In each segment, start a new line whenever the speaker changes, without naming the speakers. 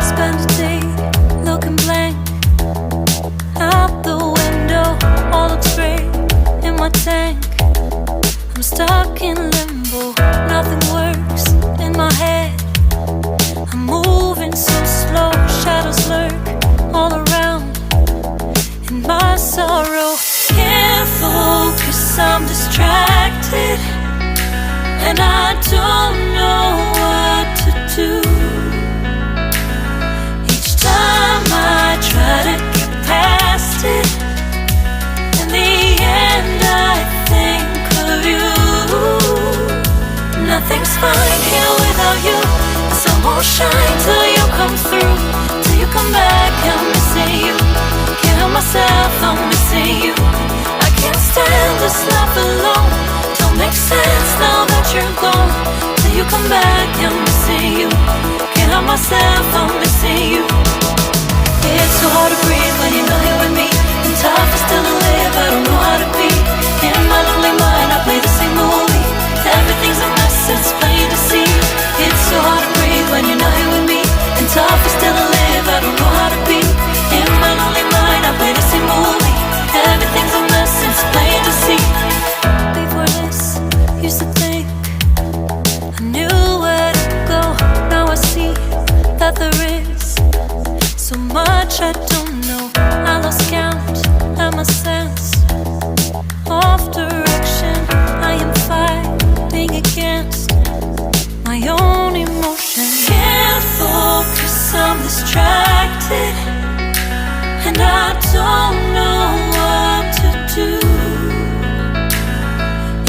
Spend a day looking blank out the window, all looks great in my tank. I'm stuck in limbo, nothing works in my head. I'm moving so slow, shadows lurk all around. In my sorrow, can't focus, I'm distracted, and I don't know what to do. Each time I try to get past it, in the end I think of you. Nothing's fine here without you. The sun won't shine till you come through, till you come back. I'm missing you. Can't help myself, I'm missing you. I can't stand this life alone. Don't make sense now that you're gone. Till you come back, I'm missing you. Can't help myself, I'm missing you. It's so hard to breathe when you're not here with me, and tough is still to live, I don't know how to be. In my lonely mind I play the same movie. Everything's a mess, it's plain to see. It's so hard to breathe when you're not here with me, and tough is still to live, I don't know how to be. In my lonely mind I play the same movie. Everything's a mess, it's plain to see. Before this, used to think I knew where to go. Now I see that there is so much I don't know. I lost count and my sense of direction. I am fighting against my own emotion. Can't focus, I'm distracted, and I don't know what to do.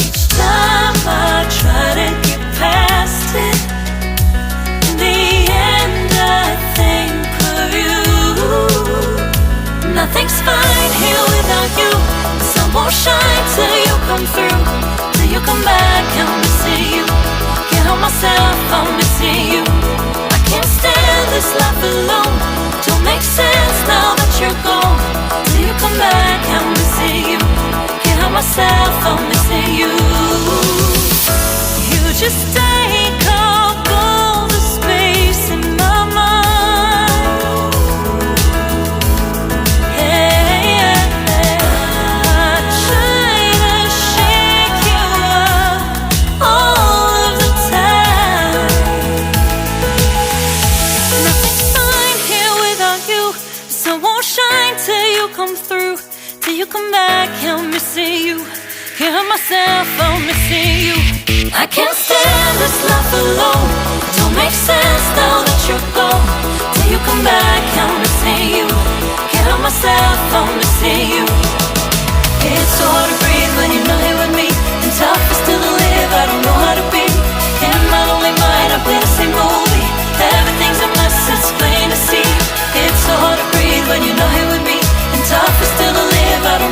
Each time I try to get past it, in the end I think of you. Nothing's fine here without you. The sun won't shine till you come through, till you come back. I'm missing you. Can't help myself, I'm missing you. I can't stand this life alone. Don't make sense now that you're gone. Till you come back, I'm missing you. Can't help myself, I'm missing you. You just take up all the space in my mind. Hey, I try to shake you up all of the time. Nothing's fine here without you. The sun won't shine till you come through, till you come back. I'm missing you. Can't help myself, I'm missing you. I can't stand this life